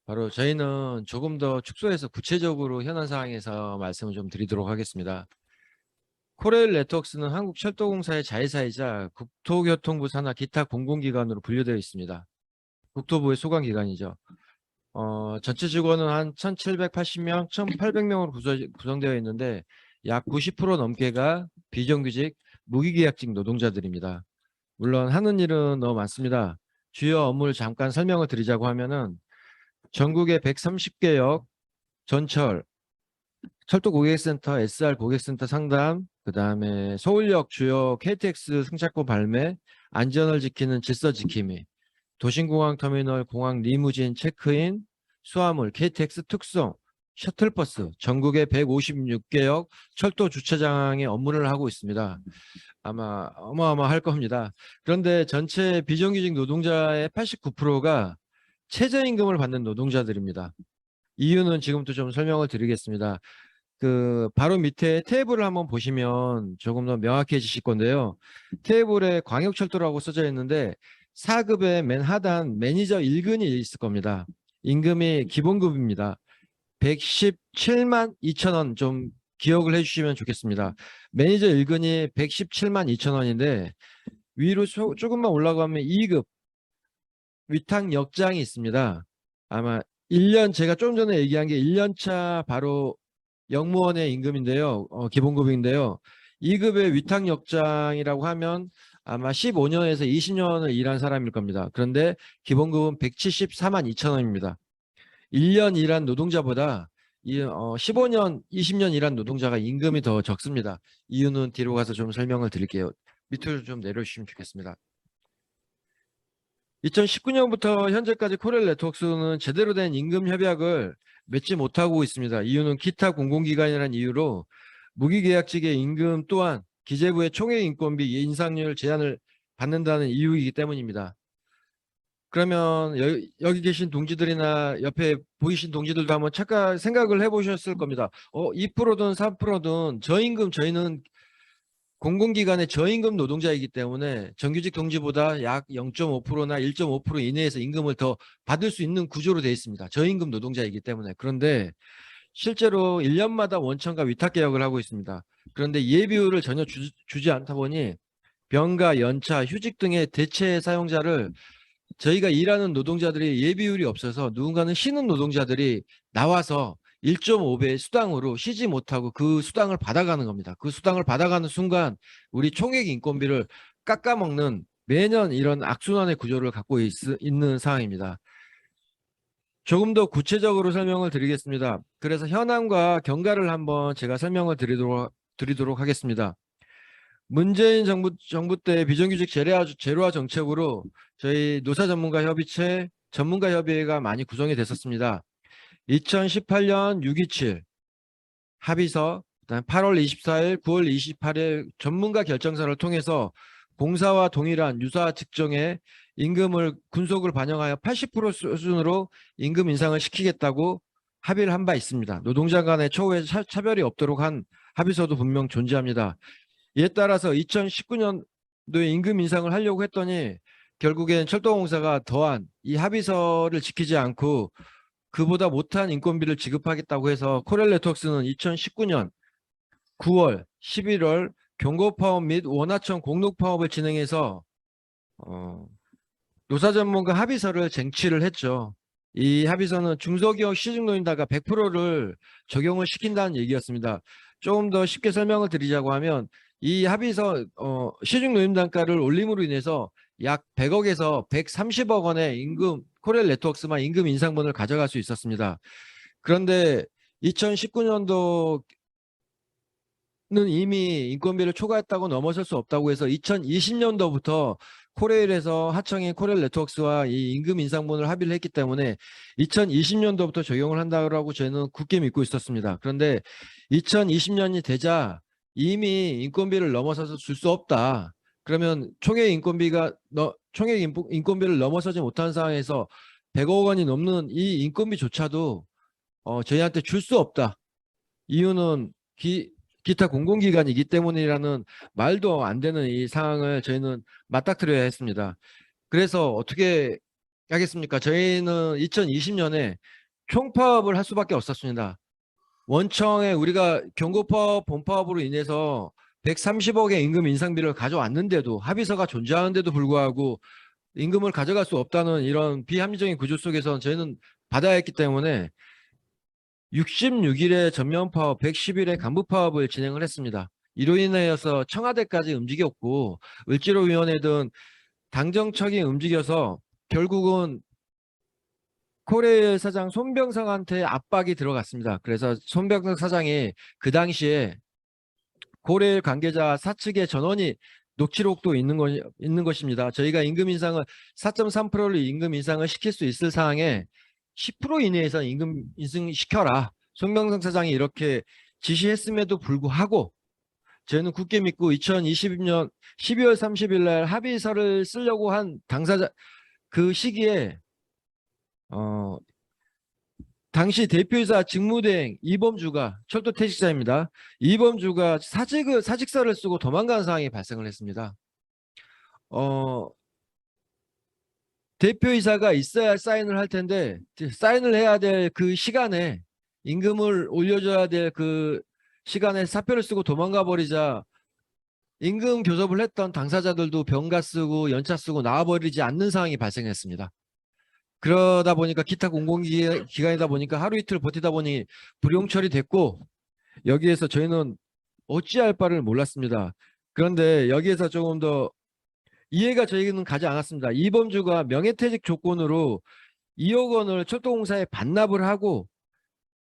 바로 저희는 조금 더 축소해서 구체적으로 현안 상황에서 말씀을 좀 드리도록 하겠습니다. 코레일 네트워크스는 한국철도공사의 자회사이자 국토교통부 산하 기타 공공기관으로 분류되어 있습니다. 국토부의 소관기관이죠. 전체 직원은 한 1,780명, 1,800명으로 구성되어 있는데 약 90% 넘게가 비정규직, 무기계약직 노동자들입니다. 물론 하는 일은 너무 많습니다. 주요 업무를 잠깐 설명을 드리자고 하면은 전국의 130개역 전철, 철도 고객센터, SR 고객센터 상담, 그 다음에 서울역 주요 KTX 승차권 발매, 안전을 지키는 질서 지킴이, 도심공항 터미널 공항 리무진 체크인, 수화물, KTX 특송, 셔틀버스, 전국의 156개역 철도 주차장의 업무를 하고 있습니다. 아마 어마어마할 겁니다. 그런데 전체 비정규직 노동자의 89%가 최저임금을 받는 노동자들입니다. 이유는 지금부터 좀 설명을 드리겠습니다. 그 바로 밑에 테이블을 한번 보시면 조금 더 명확해지실 건데요. 테이블에 광역철도라고 써져 있는데 4급의 맨 하단 매니저 1근이 있을 겁니다. 임금이 기본급입니다. 117만 2천 원 좀 기억을 해주시면 좋겠습니다. 매니저 1근이 117만 2천 원인데 위로 조금만 올라가면 2급 위탁 역장이 있습니다. 아마 1년 제가 좀 전에 얘기한 게 1년 차 바로 영무원의 임금인데요. 기본급인데요. 2급의 위탁 역장이라고 하면 아마 15년에서 20년을 일한 사람일 겁니다. 그런데 기본급은 174만 2천 원입니다. 1년 일한 노동자보다 15년, 20년 일한 노동자가 임금이 더 적습니다. 이유는 뒤로 가서 좀 설명을 드릴게요. 밑으로 좀 내려주시면 좋겠습니다. 2019년부터 현재까지 코렐 네트워크스는 제대로 된 임금 협약을 맺지 못하고 있습니다. 이유는 기타 공공기관이라는 이유로 무기계약직의 임금 또한 기재부의 총액 인건비 인상률 제한을 받는다는 이유이기 때문입니다. 그러면 여기 계신 동지들이나 옆에 보이신 동지들도 한번 잠깐 생각을 해보셨을 겁니다. 2%든 3%든 저임금 저희는 공공기관의 저임금 노동자이기 때문에 정규직 동지보다 약 0.5%나 1.5% 이내에서 임금을 더 받을 수 있는 구조로 되어 있습니다. 저임금 노동자이기 때문에. 그런데 실제로 1년마다 원천과 위탁 계약을 하고 있습니다. 그런데 예비율을 전혀 주지 않다 보니 병가, 연차, 휴직 등의 대체 사용자를 저희가 일하는 노동자들이 예비율이 없어서 누군가는 쉬는 노동자들이 나와서 1.5배 수당으로 쉬지 못하고 그 수당을 받아가는 겁니다. 그 수당을 받아가는 순간 우리 총액 인건비를 깎아먹는 매년 이런 악순환의 구조를 갖고 있는 상황입니다. 조금 더 구체적으로 설명을 드리겠습니다. 그래서 현황과 경과를 한번 제가 설명을 드리도록 하겠습니다. 문재인 정부 때 비정규직 제로화 정책으로 저희 노사전문가협의체 전문가협의회가 많이 구성이 됐었습니다. 2018년 627 합의서, 그다음 8월 24일, 9월 28일 전문가 결정서를 통해서 공사와 동일한 유사 직종의 임금을 군속을 반영하여 80% 수준으로 임금 인상을 시키겠다고 합의를 한 바 있습니다. 노동자 간의 처우에 차별이 없도록 한 합의서도 분명 존재합니다. 이에 따라서 2019년도에 임금 인상을 하려고 했더니 결국엔 철도공사가 더한 이 합의서를 지키지 않고 그보다 못한 인건비를 지급하겠다고 해서 코렐 네트워크스는 2019년 9월, 11월 경고파업 및 원하청 공록파업을 진행해서 노사전문가 합의서를 쟁취를 했죠. 이 합의서는 중소기업 시중노인단가 100%를 적용을 시킨다는 얘기였습니다. 조금 더 쉽게 설명을 드리자고 하면 이 합의서 시중노임단가를 올림으로 인해서 약 100억에서 130억 원의 임금 코렐 네트워크스만 임금 인상분을 가져갈 수 있었습니다. 그런데 2019년도는 이미 인건비를 초과했다고 넘어설 수 없다고 해서 2020년도부터 코레일에서 하청인 코렐 네트워크스와 이 임금 인상분을 합의를 했기 때문에 2020년도부터 적용을 한다고 저희는 굳게 믿고 있었습니다. 그런데 2020년이 되자 이미 인건비를 넘어서서 줄 수 없다. 그러면 총액 인건비를 넘어서지 못한 상황에서 100억 원이 넘는 이 인건비조차도 저희한테 줄 수 없다. 이유는 기타 공공기관이기 때문이라는 말도 안 되는 이 상황을 저희는 맞닥뜨려야 했습니다. 그래서 어떻게 알겠습니까? 저희는 2020년에 총파업을 할 수밖에 없었습니다. 원청에 우리가 경고파업, 본파업으로 인해서 130억의 임금 인상비를 가져왔는데도 합의서가 존재하는데도 불구하고 임금을 가져갈 수 없다는 이런 비합리적인 구조 속에서 저희는 받아야 했기 때문에 66일의 전면파업, 110일의 간부파업을 진행을 했습니다. 이로 인하여서 청와대까지 움직였고 을지로위원회 등 당정청이 움직여서 결국은 코레일 사장 손병상한테 압박이 들어갔습니다. 그래서 손병상 사장이 그 당시에 코레일 관계자 사측의 전원이 녹취록도 있는 것입니다. 저희가 임금 인상을 4.3%를 임금 인상을 시킬 수 있을 사항에 10% 이내에서 임금 인상시켜라. 손병상 사장이 이렇게 지시했음에도 불구하고 저희는 굳게 믿고 2020년 12월 30일 날 합의서를 쓰려고 한 당사자 그 시기에 당시 대표이사 직무대행 이범주가 철도 퇴직자입니다. 이범주가 사직서를 쓰고 도망간 상황이 발생을 했습니다. 대표이사가 있어야 사인을 할 텐데 사인을 해야 될 그 시간에 임금을 올려줘야 될 그 시간에 사표를 쓰고 도망가 버리자 임금 교섭을 했던 당사자들도 병가 쓰고 연차 쓰고 나와버리지 않는 상황이 발생했습니다. 그러다 보니까 기타 공공기관이다 보니까 하루 이틀 버티다 보니 불용 처리됐고 여기에서 저희는 어찌할 바를 몰랐습니다. 그런데 여기에서 조금 더 이해가 저희는 가지 않았습니다. 이범주가 명예퇴직 조건으로 2억 원을 철도공사에 반납을 하고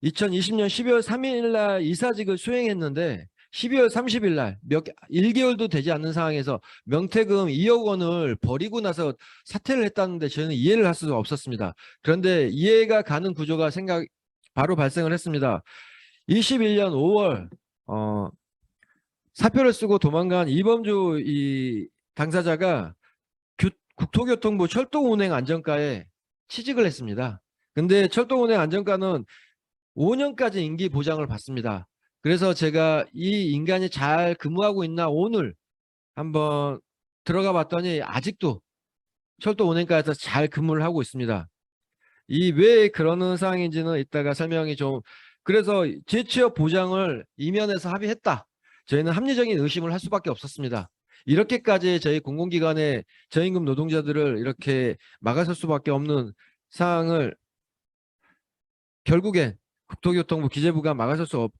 2020년 12월 3일 날 이사직을 수행했는데 12월 30일 날 1개월도 되지 않는 상황에서 명퇴금 2억 원을 버리고 나서 사퇴를 했다는데 저희는 이해를 할 수가 없었습니다. 그런데 이해가 가는 구조가 바로 발생을 했습니다. 21년 5월 사표를 쓰고 도망간 이범주 이 당사자가 국토교통부 철도운행안전과에 취직을 했습니다. 근데 철도운행안전과는 5년까지 임기 보장을 받습니다. 그래서 제가 이 인간이 잘 근무하고 있나 오늘 한번 들어가 봤더니 아직도 철도운행과에서 잘 근무를 하고 있습니다. 이 왜 그러는 상황인지는 이따가 설명이 좀 그래서 재취업 보장을 이면에서 합의했다. 저희는 합리적인 의심을 할 수밖에 없었습니다. 이렇게까지 저희 공공기관의 저임금 노동자들을 이렇게 막아설 수밖에 없는 상황을 결국엔 국토교통부 기재부가 막아설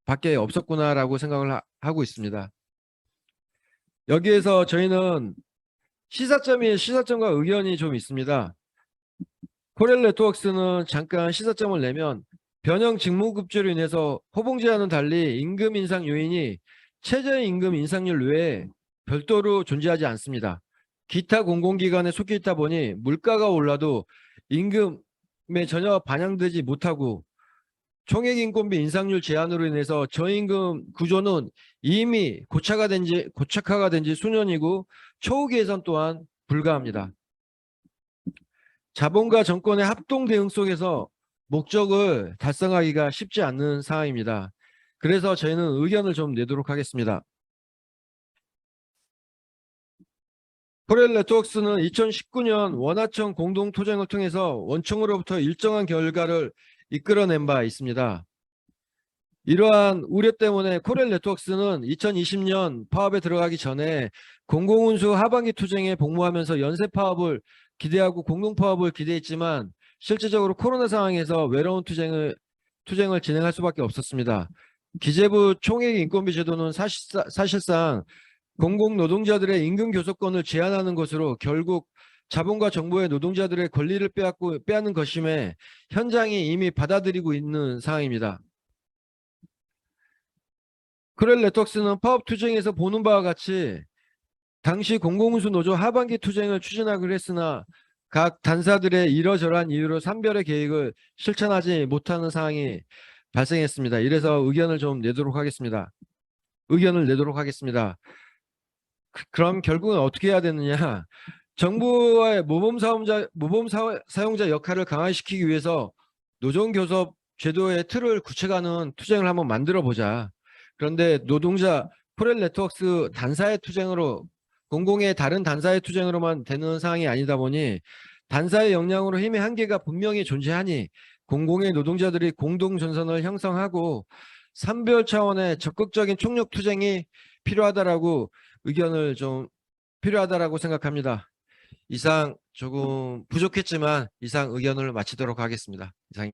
밖에 없었구나라고 생각을 하고 있습니다. 여기에서 저희는 시사점과 의견이 좀 있습니다. 코렐 네트워크스는 잠깐 시사점을 내면 변형 직무급제로 인해서 호봉제와는 달리 임금 인상 요인이 최저임금 인상률 외에 별도로 존재하지 않습니다. 기타 공공기관에 속해 있다 보니 물가가 올라도 임금에 전혀 반영되지 못하고 총액인건비 인상률 제한으로 인해서 저임금 구조는 이미 고착화가 된 지 수년이고 초우 개선 또한 불가합니다. 자본과 정권의 합동 대응 속에서 목적을 달성하기가 쉽지 않는 상황입니다. 그래서 저희는 의견을 좀 내도록 하겠습니다. 코렐 네트워크스는 2019년 원하청 공동토쟁을 통해서 원청으로부터 일정한 결과를 이끌어낸 바 있습니다. 이러한 우려 때문에 코렐 네트워크스는 2020년 파업에 들어가기 전에 공공운수 하반기 투쟁에 복무하면서 연쇄 파업을 기대하고 공동파업을 기대했지만 실질적으로 코로나 상황에서 외로운 투쟁을 진행할 수밖에 없었습니다. 기재부 총액 인건비 제도는 사실상 공공노동자들의 임금 교섭권을 제한하는 것으로 결국 자본과 정부의 노동자들의 권리를 빼앗는 것임에 현장이 이미 받아들이고 있는 상황입니다. 코렐 네트워크스는 파업 투쟁에서 보는 바와 같이 당시 공공운수 노조 하반기 투쟁을 추진하기로 했으나 각 단사들의 이러저러한 이유로 산별의 계획을 실천하지 못하는 상황이 발생했습니다. 이래서 의견을 내도록 하겠습니다. 그럼 결국은 어떻게 해야 되느냐? 정부의 모범 사용자 역할을 강화시키기 위해서 노동교섭 제도의 틀을 구체화하는 투쟁을 한번 만들어 보자. 그런데 노동자 코렐 네트워크스 단사의 투쟁으로 공공의 다른 단사의 투쟁으로만 되는 상황이 아니다 보니 단사의 역량으로 힘의 한계가 분명히 존재하니 공공의 노동자들이 공동 전선을 형성하고 산별 차원의 적극적인 총력 투쟁이 필요하다라고 생각합니다. 이상 조금 부족했지만 이상 의견을 마치도록 하겠습니다. 이상.